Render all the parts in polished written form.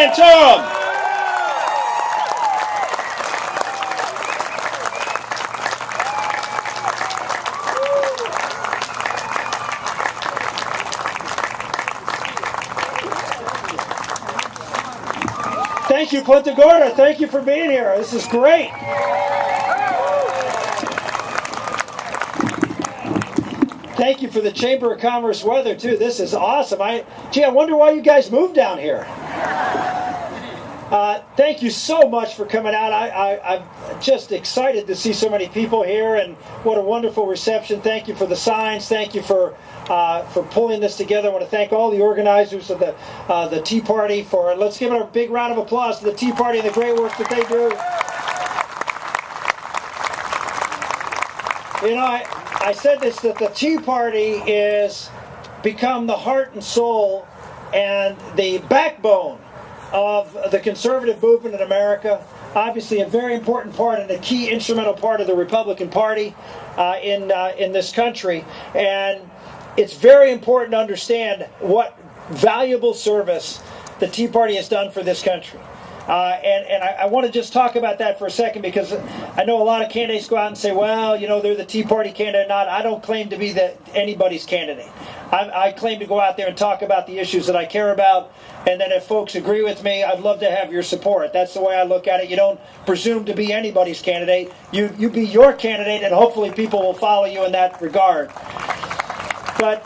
Santorum. Thank you, Punta Gorda. Thank you for being here. This is great. Thank you for the Chamber of Commerce weather, too. This is awesome. I wonder why you guys moved down here. Thank you so much for coming out. I'm just excited to see so many people here, and what a wonderful reception. Thank you for the signs. Thank you for pulling this together. I want to thank all the organizers of the Tea Party let's give it a big round of applause to the Tea Party and the great work that they do. You know, I said this, that the Tea Party is become the heart and soul and the backbone of the conservative movement in America. Obviously a very important part and a key instrumental part of the Republican Party in this country. And it's very important to understand what valuable service the Tea Party has done for this country. And I want to just talk about that for a second, because I know a lot of candidates go out and say, well, you know, they're the Tea Party candidate. I don't claim to be anybody's candidate. I claim to go out there and talk about the issues that I care about, and then if folks agree with me, I'd love to have your support. That's the way I look at it. You don't presume to be anybody's candidate. You be your candidate, and hopefully people will follow you in that regard. But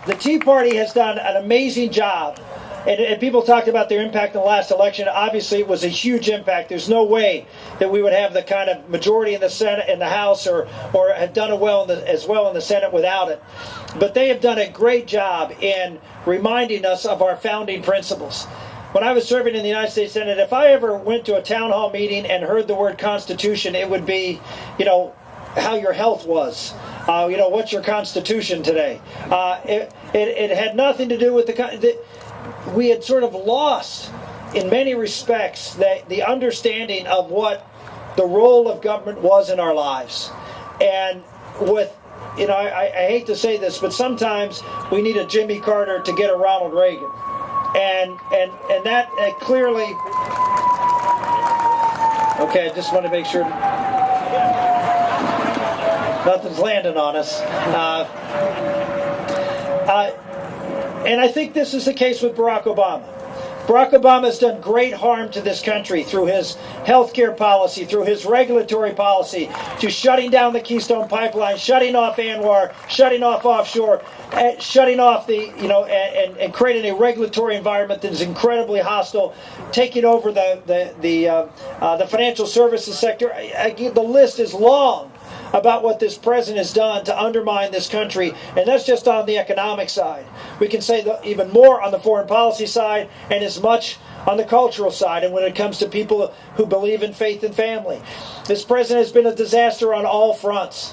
the Tea Party has done an amazing job. And people talked about their impact in the last election. Obviously, it was a huge impact. There's no way that we would have the kind of majority in the Senate, in the House, or have done it as well in the Senate without it. But they have done a great job in reminding us of our founding principles. When I was serving in the United States Senate, if I ever went to a town hall meeting and heard the word Constitution, it would be, you know, how your health was. You know, what's your Constitution today? It had nothing to do with we had sort of lost, in many respects, the understanding of what the role of government was in our lives. And with, you know, I hate to say this, but sometimes we need a Jimmy Carter to get a Ronald Reagan. And that clearly... Okay, I just want to make sure nothing's landing on us. And I think this is the case with Barack Obama. Barack Obama has done great harm to this country through his health care policy, through his regulatory policy, to shutting down the Keystone Pipeline, shutting off ANWR, shutting off offshore, shutting off and creating a regulatory environment that is incredibly hostile, taking over the financial services sector. The list is long about what this president has done to undermine this country, and that's just on the economic side. We can say even more on the foreign policy side, and as much on the cultural side, and when it comes to people who believe in faith and family. This president has been a disaster on all fronts.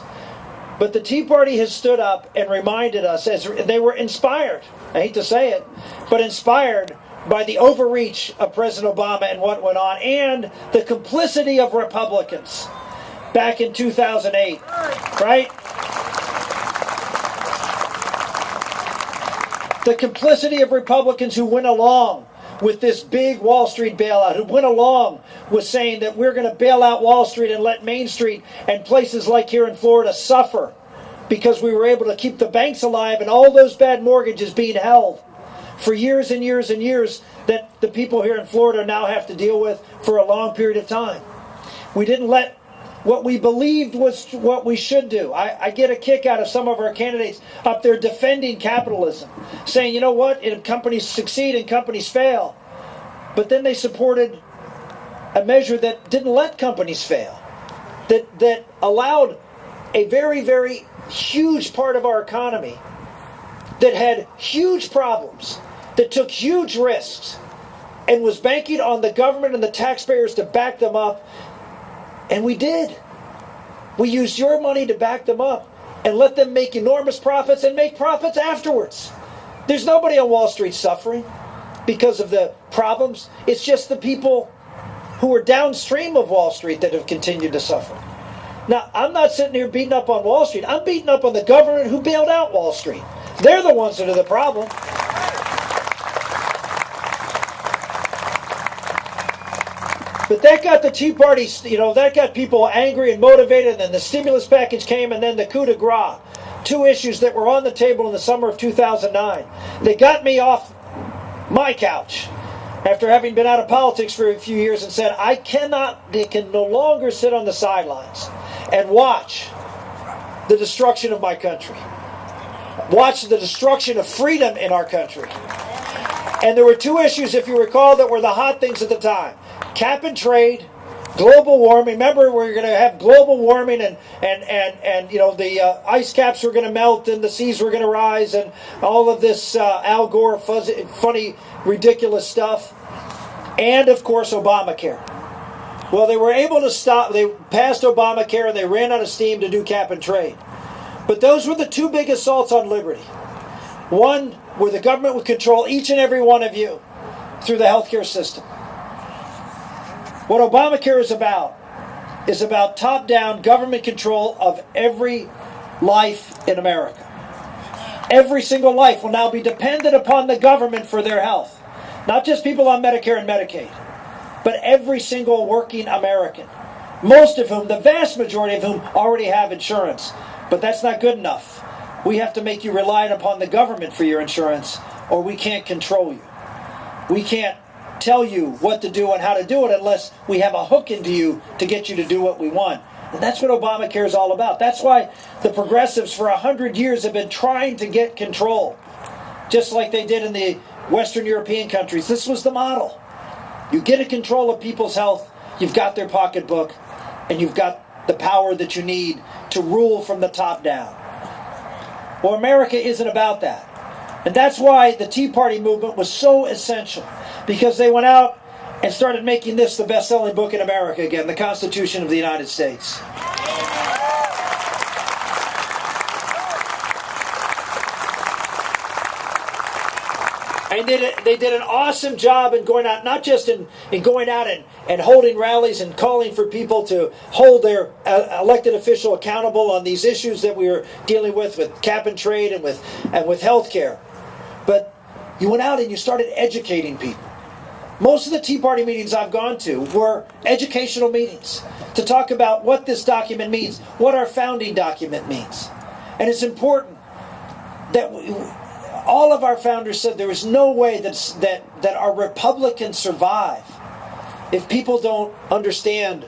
But the Tea Party has stood up and reminded us, as they were inspired, I hate to say it, but inspired by the overreach of President Obama and what went on, and the complicity of Republicans back in 2008, right? The complicity of Republicans who went along with this big Wall Street bailout, who went along with saying that we're going to bail out Wall Street and let Main Street and places like here in Florida suffer because we were able to keep the banks alive and all those bad mortgages being held for years and years and years that the people here in Florida now have to deal with for a long period of time. We didn't let what we believed was what we should do. I get a kick out of some of our candidates up there defending capitalism, saying, you know what, companies succeed and companies fail. But then they supported a measure that didn't let companies fail, that allowed a very, very huge part of our economy that had huge problems, that took huge risks, and was banking on the government and the taxpayers to back them up. And we did. We used your money to back them up and let them make enormous profits and make profits afterwards. There's nobody on Wall Street suffering because of the problems. It's just the people who are downstream of Wall Street that have continued to suffer. Now, I'm not sitting here beating up on Wall Street. I'm beating up on the government who bailed out Wall Street. They're the ones that are the problem. But that got the Tea Party, that got people angry and motivated, and then the stimulus package came, and then the coup de grace. Two issues that were on the table in the summer of 2009. They got me off my couch after having been out of politics for a few years and said, they can no longer sit on the sidelines and watch the destruction of my country. Watch the destruction of freedom in our country. And there were two issues, if you recall, that were the hot things at the time. Cap and trade, global warming. Remember, we're going to have global warming, and the ice caps were going to melt and the seas were going to rise, and all of this Al Gore funny, ridiculous stuff. And, of course, Obamacare. Well, they were able to stop. They passed Obamacare, and they ran out of steam to do cap and trade. But those were the two big assaults on liberty. One, where the government would control each and every one of you through the healthcare system. What Obamacare is about top-down government control of every life in America. Every single life will now be dependent upon the government for their health. Not just people on Medicare and Medicaid, but every single working American. Most of whom, the vast majority of whom, already have insurance. But that's not good enough. We have to make you reliant upon the government for your insurance, or we can't control you. We can't tell you what to do and how to do it unless we have a hook into you to get you to do what we want. And that's what Obamacare is all about. That's why the progressives for 100 years have been trying to get control, just like they did in the Western European countries. This was the model. You get a control of people's health, you've got their pocketbook, and you've got the power that you need to rule from the top down. Well, America isn't about that. And that's why the Tea Party movement was so essential, because they went out and started making this the best-selling book in America again, the Constitution of the United States. And they did an awesome job in going out, not just in going out and holding rallies and calling for people to hold their elected official accountable on these issues that we were dealing with cap and trade and with health care. But you went out and you started educating people. Most of the Tea Party meetings I've gone to were educational meetings to talk about what this document means, what our founding document means. And it's important that all of our founders said there is no way that our republic can survive if people don't understand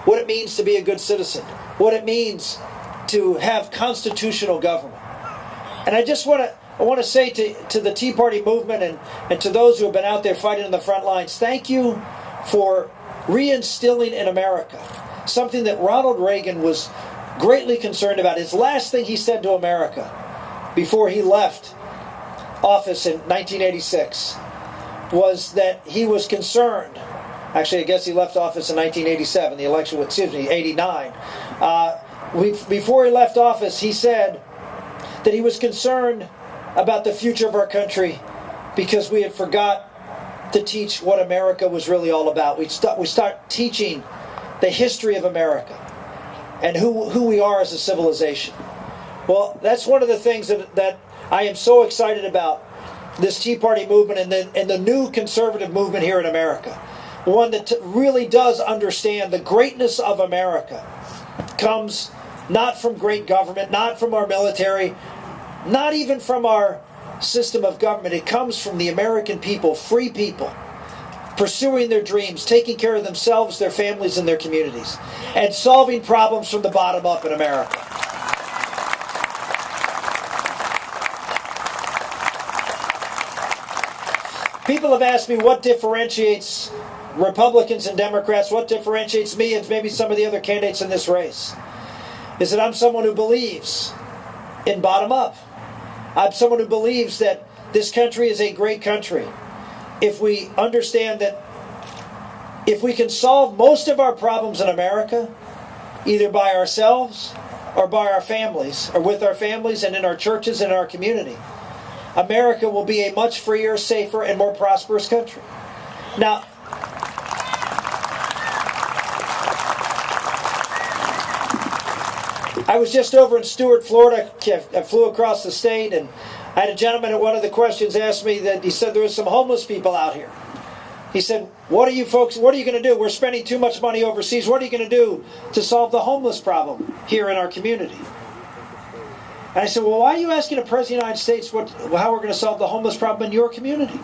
what it means to be a good citizen, what it means to have constitutional government. And I want to say to the Tea Party movement and to those who have been out there fighting on the front lines, thank you for reinstilling in America something that Ronald Reagan was greatly concerned about. His last thing he said to America before he left office in 1986 was that he was concerned. Actually, I guess he left office in 1987. The election was, 89. Before he left office, he said that he was concerned about the future of our country because we had forgot to teach what America was really all about. We start teaching the history of America and who we are as a civilization. Well, that's one of the things that I am so excited about this Tea Party movement and the new conservative movement here in America. One that really does understand the greatness of America comes not from great government, not from our military, not even from our system of government. It comes from the American people, free people, pursuing their dreams, taking care of themselves, their families, and their communities, and solving problems from the bottom up in America. People have asked me what differentiates Republicans and Democrats, what differentiates me and maybe some of the other candidates in this race, is that I'm someone who believes in bottom up. I'm someone who believes that this country is a great country. If we understand that if we can solve most of our problems in America, either by ourselves or by our families, or with our families and in our churches and in our community, America will be a much freer, safer, and more prosperous country. Now, I was just over in Stuart, Florida. I flew across the state, and I had a gentleman at one of the questions asked me that he said there was some homeless people out here. He said, what are you going to do? We're spending too much money overseas. What are you going to do to solve the homeless problem here in our community? And I said, well, why are you asking the President of the United States how we're going to solve the homeless problem in your community?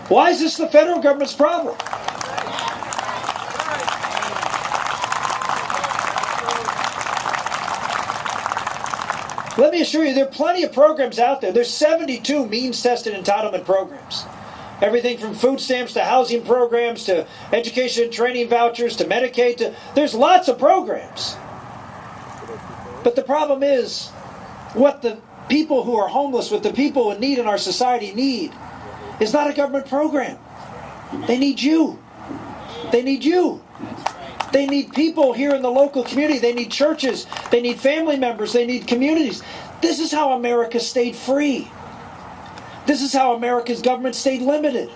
Why is this the federal government's problem? Let me assure you, there are plenty of programs out there. There's 72 means-tested entitlement programs. Everything from food stamps to housing programs to education and training vouchers to Medicaid. There's lots of programs. But the problem is, what the people who are homeless, what the people in need in our society need, is not a government program. They need you. They need you. They need people here in the local community. They need churches. They need family members. They need communities. This is how America stayed free. This is how America's government stayed limited.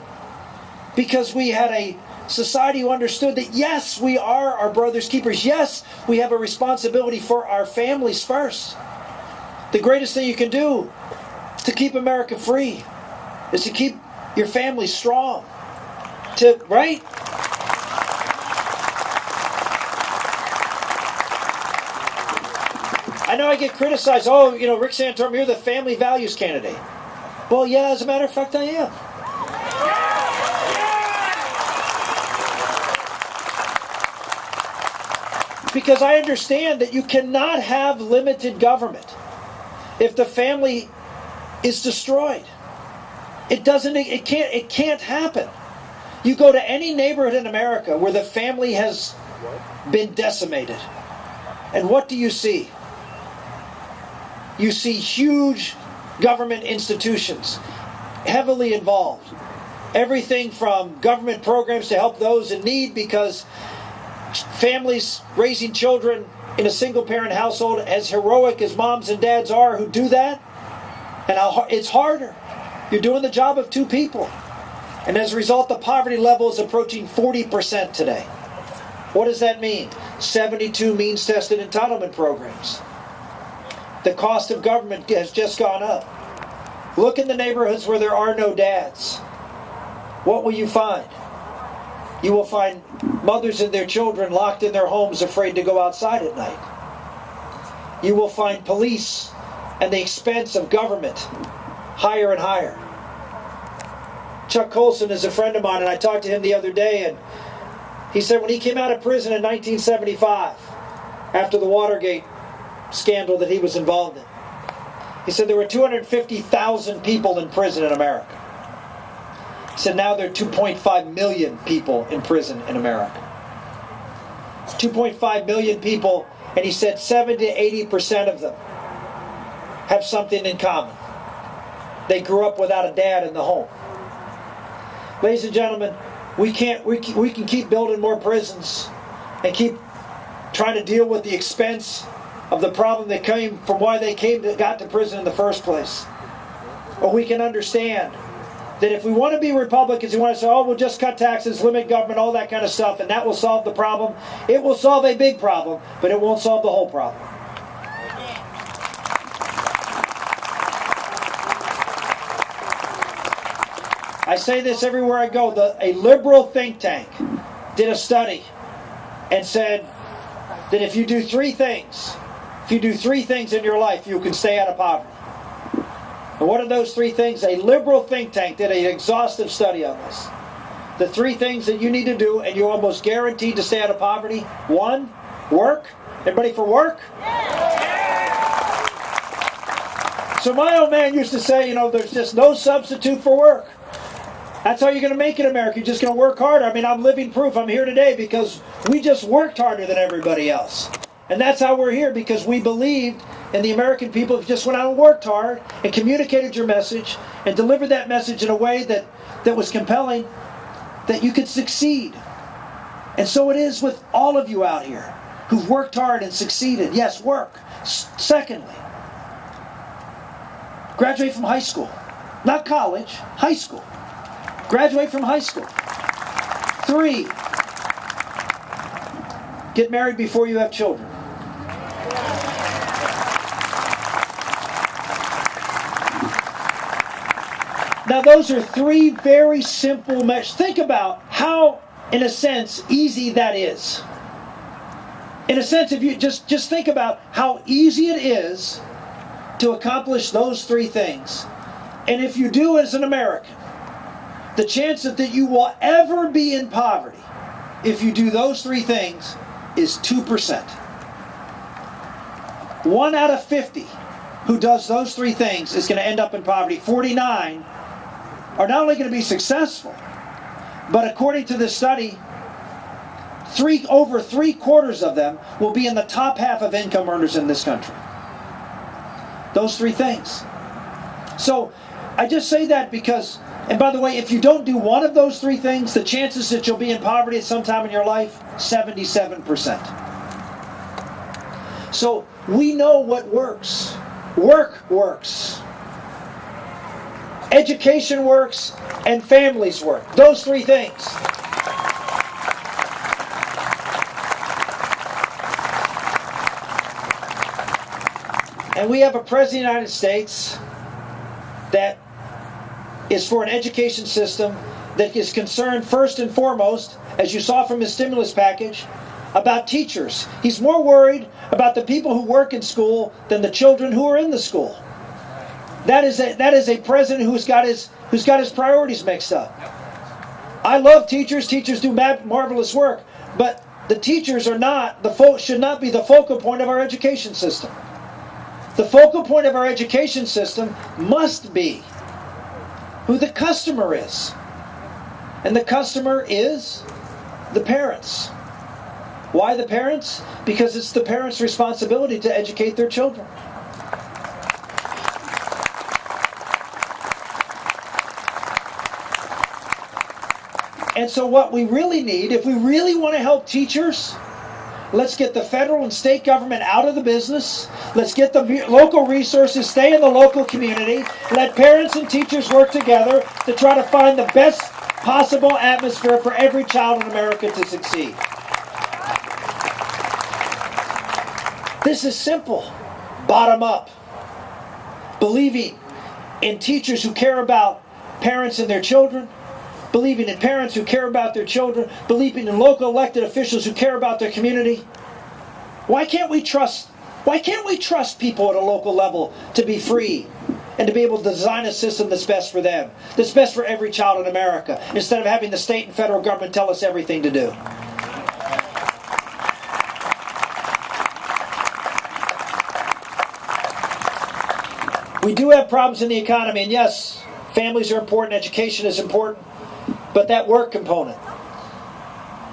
Because we had a society who understood that, yes, we are our brother's keepers. Yes, we have a responsibility for our families first. The greatest thing you can do to keep America free is to keep your family strong. Right? I know I get criticized. Oh, Rick Santorum, you're the family values candidate. Well, yeah, as a matter of fact, I am. Because I understand that you cannot have limited government if the family is destroyed. It can't happen. You go to any neighborhood in America where the family has been decimated, and what do you see? You see huge government institutions heavily involved. Everything from government programs to help those in need, because families raising children in a single-parent household, as heroic as moms and dads are who do that, and it's harder. You're doing the job of two people. And as a result, the poverty level is approaching 40% today. What does that mean? 72 means-tested entitlement programs. The cost of government has just gone up. Look in the neighborhoods where there are no dads. What will you find? You will find mothers and their children locked in their homes, afraid to go outside at night. You will find police and the expense of government higher and higher. Chuck Colson is a friend of mine, and I talked to him the other day, and he said when he came out of prison in 1975, after the Watergate scandal that he was involved in, he said there were 250,000 people in prison in America. He said now there are 2.5 million people in prison in America. 2.5 million people, and he said 70 to 80% of them have something in common. They grew up without a dad in the home. Ladies and gentlemen, we can keep building more prisons and keep trying to deal with the expense of the problem that came from why they got to prison in the first place. Or we can understand that if we want to be Republicans, we want to say, oh, we'll just cut taxes, limit government, all that kind of stuff, and that will solve the problem. It will solve a big problem, but it won't solve the whole problem. I say this everywhere I go. A liberal think tank did a study and said that if you do three things in your life, you can stay out of poverty. And what are those three things? A liberal think tank did an exhaustive study on this. The three things that you need to do, and you're almost guaranteed to stay out of poverty. One, work. Everybody for work? So my old man used to say, there's just no substitute for work. That's how you're going to make it in America. You're just going to work harder. I mean, I'm living proof. I'm here today because we just worked harder than everybody else. And that's how we're here, because we believed in the American people. If you just went out and worked hard and communicated your message and delivered that message in a way that was compelling, that you could succeed. And so it is with all of you out here who've worked hard and succeeded. Yes, work. Secondly, graduate from high school. Not college, high school. Graduate from high school. 3, get married before you have children. Now, those are three very simple measures. Think about how, in a sense, easy that is. In a sense, if you just think about how easy it is to accomplish those three things. And if you do as an American, the chances that you will ever be in poverty, if you do those three things, is 2%. 1 out of 50 who does those three things is going to end up in poverty. 49 are not only going to be successful, but according to this study, over 3/4 of them will be in the top half of income earners in this country. Those three things. So I just say that because, and by the way, if you don't do one of those three things, the chances that you'll be in poverty at some time in your life, 77%. So we know what works. Work works. Education works, and families work. Those three things. And we have a President of the United States that is for an education system that is concerned first and foremost, as you saw from his stimulus package, about teachers. He's more worried about the people who work in school than the children who are in the school. That is a president who's got his priorities mixed up. I love teachers. Teachers do marvelous work, but the teachers should not be the focal point of our education system. The focal point of our education system must be who the customer is. And the customer is the parents. Why the parents? Because it's the parents' responsibility to educate their children. And so what we really need, if we really want to help teachers, let's get the federal and state government out of the business. Let's get the local resources, stay in the local community. Let parents and teachers work together to try to find the best possible atmosphere for every child in America to succeed. This is simple. Bottom up. Believing in teachers who care about parents and their children. Believing in parents who care about their children. Believing in local elected officials who care about their community. Why can't we trust people at a local level to be free and to be able to design a system that's best for them, that's best for every child in America, instead of having the state and federal government tell us everything to do? We do have problems in the economy, and yes, families are important, education is important, but that work component.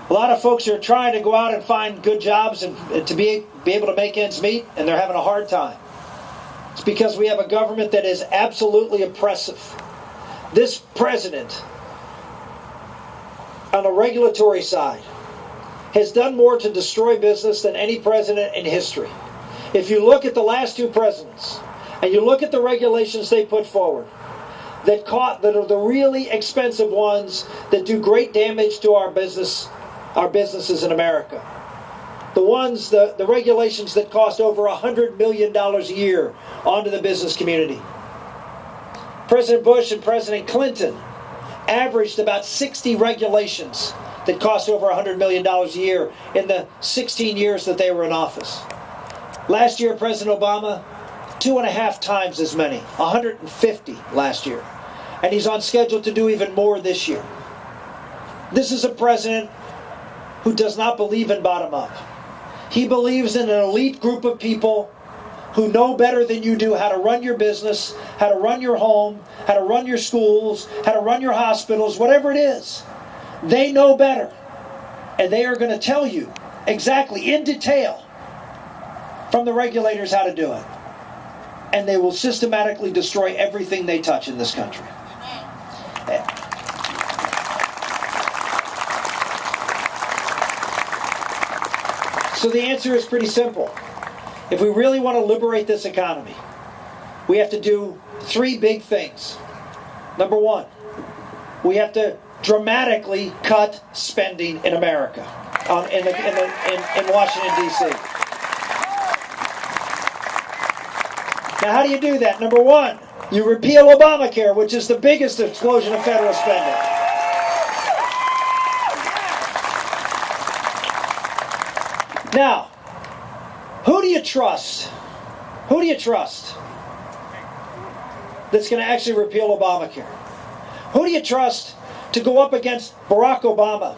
A lot of folks are trying to go out and find good jobs and to be able to make ends meet, and they're having a hard time. It's because we have a government that is absolutely oppressive. This president, on the regulatory side, has done more to destroy business than any president in history. If you look at the last two presidents, and you look at the regulations they put forward, that are the really expensive ones that do great damage to our businesses in America. The regulations that cost over $100 million a year onto the business community. President Bush and President Clinton averaged about 60 regulations that cost over $100 million a year in the 16 years that they were in office. Last year, President Obama, 2.5 times as many, 150 last year. And he's on schedule to do even more this year. This is a president who does not believe in bottom-up. He believes in an elite group of people who know better than you do how to run your business, how to run your home, how to run your schools, how to run your hospitals, whatever it is. They know better. And they are going to tell you exactly, in detail, from the regulators how to do it. And they will systematically destroy everything they touch in this country. So the answer is pretty simple. If we really want to liberate this economy, we have to do 3 big things. Number 1, we have to dramatically cut spending in America, in Washington, D.C. Now, how do you do that? Number 1, You repeal Obamacare, which is the biggest explosion of federal spending. Now, who do you trust? Who do you trust that's going to actually repeal Obamacare? Who do you trust to go up against Barack Obama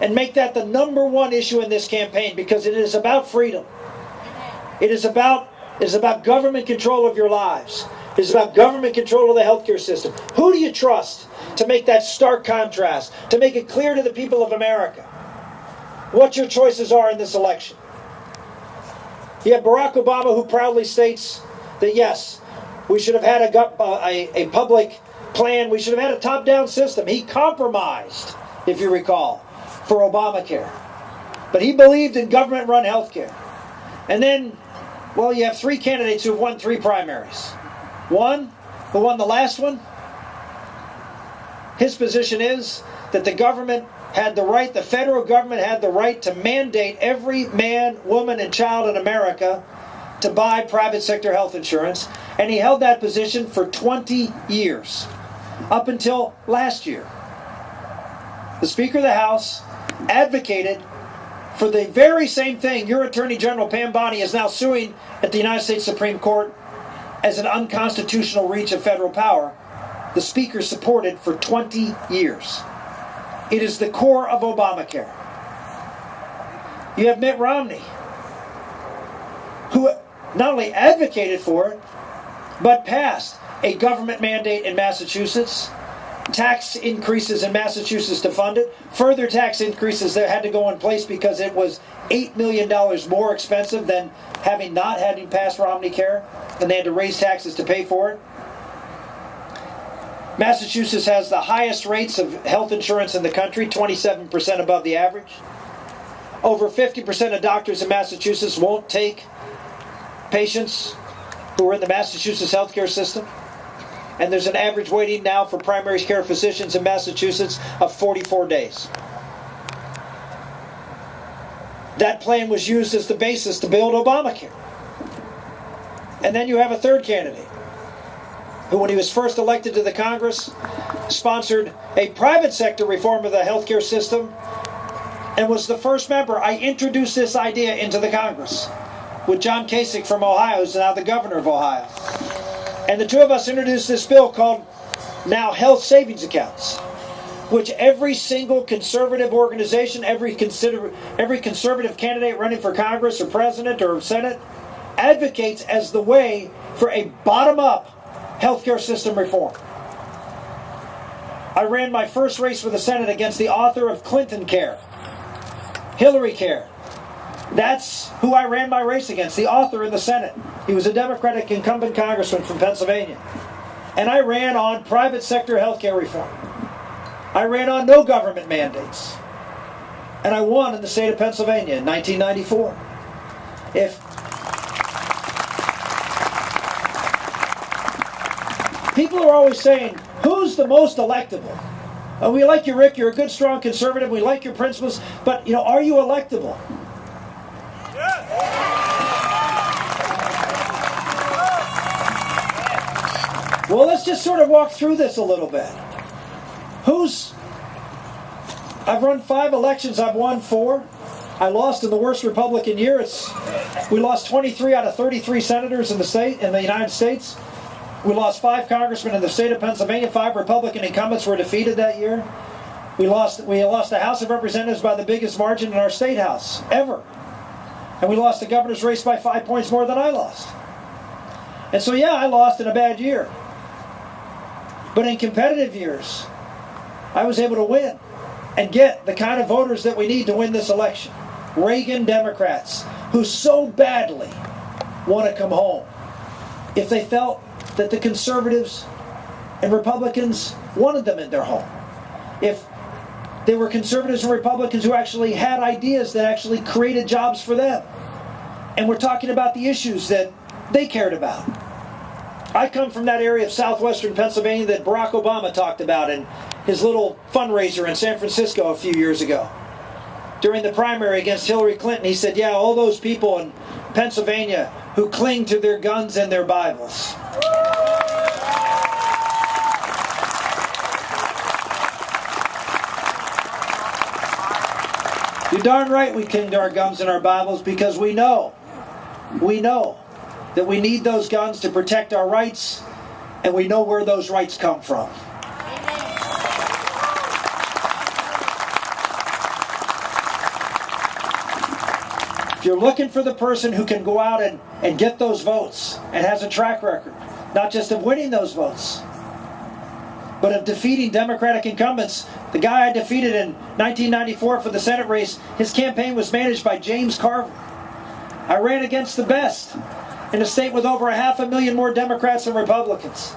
and make that the #1 issue in this campaign? Because it is about freedom. It is about government control of your lives. It is about government control of the healthcare system. Who do you trust to make that stark contrast, to make it clear to the people of America what your choices are in this election? You have Barack Obama, who proudly states that yes, we should have had a public plan. We should have had a top-down system. He compromised, if you recall, for Obamacare. But he believed in government-run health care. And then, well, you have 3 candidates who have won 3 primaries. One, who won the last one, his position is that the government had the right, the federal government had the right to mandate every man, woman, and child in America to buy private sector health insurance. And he held that position for 20 years, up until last year. The Speaker of the House advocated for the very same thing. Your Attorney General, Pam Bondi, is now suing at the United States Supreme Court as an unconstitutional reach of federal power. The Speaker supported for 20 years. It is the core of Obamacare. You have Mitt Romney, who not only advocated for it, but passed a government mandate in Massachusetts, tax increases in Massachusetts to fund it, further tax increases that had to go in place because it was $8 million more expensive than having passed Romney Care, and they had to raise taxes to pay for it. Massachusetts has the highest rates of health insurance in the country, 27% above the average. Over 50% of doctors in Massachusetts won't take patients who are in the Massachusetts healthcare system. And there's an average waiting now for primary care physicians in Massachusetts of 44 days. That plan was used as the basis to build Obamacare. And then you have a third candidate, who, when he was first elected to the Congress, sponsored a private sector reform of the healthcare system and was the first member. I introduced this idea into the Congress with John Kasich from Ohio, who's now the governor of Ohio. And the two of us introduced this bill called now Health Savings Accounts, which every single conservative organization, every conservative candidate running for Congress or president or Senate advocates as the way for a bottom-up healthcare system reform. I ran my first race for the Senate against the author of Clinton Care, Hillary Care. That's who I ran my race against, the author in the Senate. He was a Democratic incumbent congressman from Pennsylvania. And I ran on private sector healthcare reform. I ran on no government mandates. And I won in the state of Pennsylvania in 1994. People are always saying, who's the most electable? We like you, Rick. You're a good, strong conservative. We like your principles. But, are you electable? Well, let's just sort of walk through this a little bit. I've run 5 elections. I've won 4. I lost in the worst Republican year. We lost 23 out of 33 senators in the United States. We lost 5 congressmen in the state of Pennsylvania. 5 Republican incumbents were defeated that year. We lost the House of Representatives by the biggest margin in our state house ever. And we lost the governor's race by 5 points more than I lost. And so, yeah, I lost in a bad year. But in competitive years, I was able to win and get the kind of voters that we need to win this election. Reagan Democrats, who so badly want to come home if they felt that the conservatives and Republicans wanted them in their home. If they were conservatives and Republicans who actually had ideas that actually created jobs for them. And we're talking about the issues that they cared about. I come from that area of southwestern Pennsylvania that Barack Obama talked about in his little fundraiser in San Francisco a few years ago. During the primary against Hillary Clinton, he said, yeah, all those people in Pennsylvania who cling to their guns and their Bibles. You're darn right we cling to our guns and our Bibles, because we know that we need those guns to protect our rights, and we know where those rights come from. If you're looking for the person who can go out and get those votes and has a track record, not just of winning those votes, but of defeating Democratic incumbents. The guy I defeated in 1994 for the Senate race, his campaign was managed by James Carvin. I ran against the best in a state with over 500,000 more Democrats than Republicans.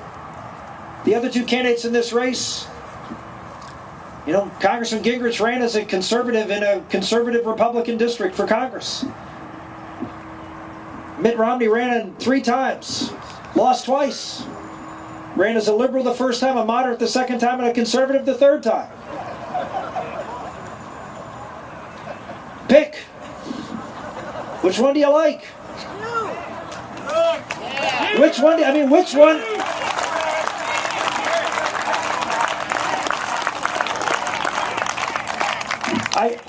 The other two candidates in this race, Congressman Gingrich ran as a conservative in a conservative Republican district for Congress. Mitt Romney ran 3 times, lost twice. Ran as a liberal the first time, a moderate the second time, and a conservative the third time. Pick. Which one do you like? Which one? Which one?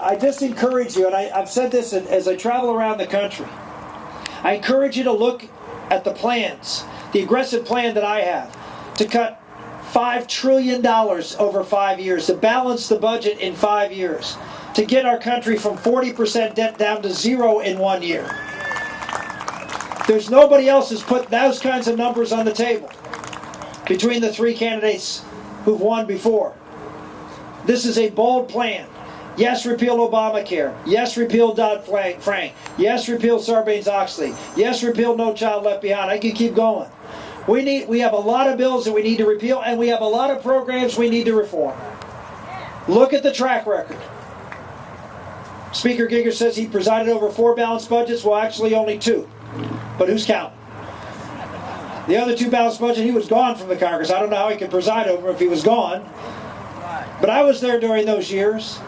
I just encourage you, and I've said this as I travel around the country, I encourage you to look at the plans, the aggressive plan that I have to cut $5 trillion over 5 years, to balance the budget in 5 years, to get our country from 40% debt down to 0 in 1 year. There's nobody else who's put those kinds of numbers on the table between the 3 candidates who've won before. This is a bold plan. Yes, repeal Obamacare. Yes, repeal Dodd-Frank. Yes, repeal Sarbanes-Oxley. Yes, repeal No Child Left Behind. I can keep going. We have a lot of bills that we need to repeal, and we have a lot of programs we need to reform. Look at the track record. Speaker Gingrich says he presided over 4 balanced budgets. Well, actually only 2. But who's counting? The other 2 balanced budgets, he was gone from the Congress. I don't know how he could preside over if he was gone. But I was there during those years,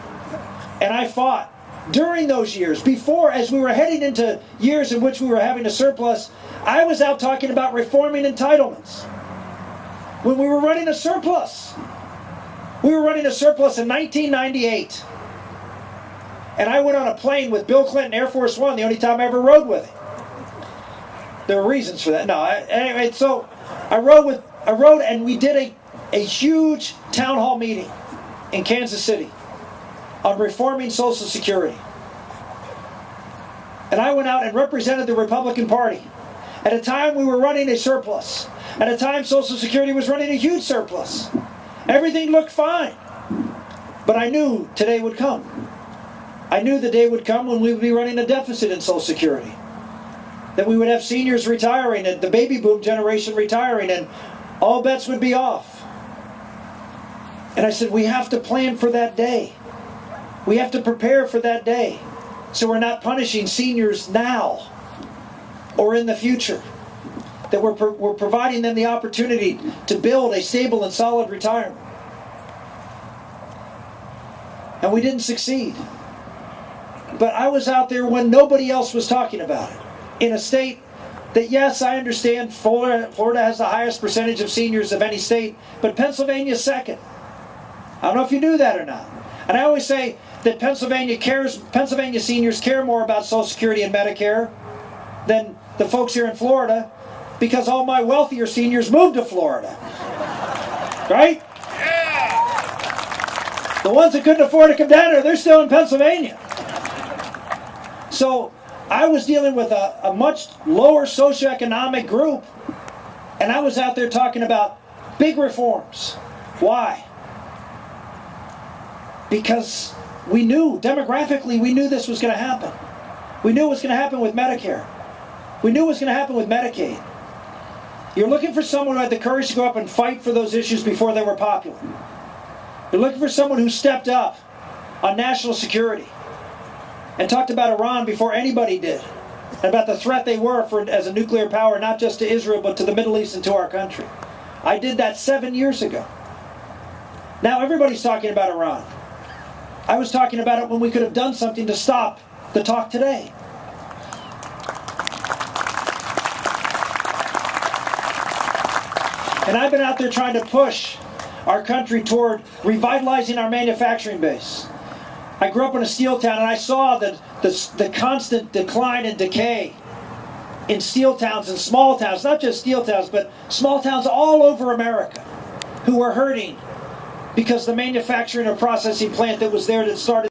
and I fought during those years. Before, as we were heading into years in which we were having a surplus, I was out talking about reforming entitlements. When we were running a surplus. We were running a surplus in 1998. And I went on a plane with Bill Clinton, Air Force One, the only time I ever rode with him. There were reasons for that. Anyway, so I rode and we did a huge town hall meeting in Kansas City on reforming Social Security. And I went out and represented the Republican Party at a time we were running a surplus. At a time Social Security was running a huge surplus. Everything looked fine. But I knew today would come. I knew the day would come when we would be running a deficit in Social Security. That we would have seniors retiring and the baby boom generation retiring, and all bets would be off. And I said, we have to plan for that day. We have to prepare for that day, so we're not punishing seniors now or in the future. That we're providing them the opportunity to build a stable and solid retirement. And we didn't succeed. But I was out there when nobody else was talking about it. In a state that, yes, I understand Florida has the highest percentage of seniors of any state, but Pennsylvania's second. I don't know if you knew that or not. And I always say that Pennsylvania seniors care more about Social Security and Medicare than the folks here in Florida, because all my wealthier seniors moved to Florida. Right? Yeah. The ones that couldn't afford to come down here, they're still in Pennsylvania. So I was dealing with a much lower socioeconomic group, and I was out there talking about big reforms. Why? Because we knew, demographically, we knew this was going to happen. We knew it was going to happen with Medicare. We knew it was going to happen with Medicaid. You're looking for someone who had the courage to go up and fight for those issues before they were popular. You're looking for someone who stepped up on national security and talked about Iran before anybody did, and about the threat they were as a nuclear power, not just to Israel, but to the Middle East and to our country. I did that 7 years ago. Now everybody's talking about Iran. I was talking about it when we could have done something to stop the talk today. And I've been out there trying to push our country toward revitalizing our manufacturing base. I grew up in a steel town, and I saw the constant decline and decay in steel towns and small towns, not just steel towns, but small towns all over America who were hurting because the manufacturing or processing plant that was there that started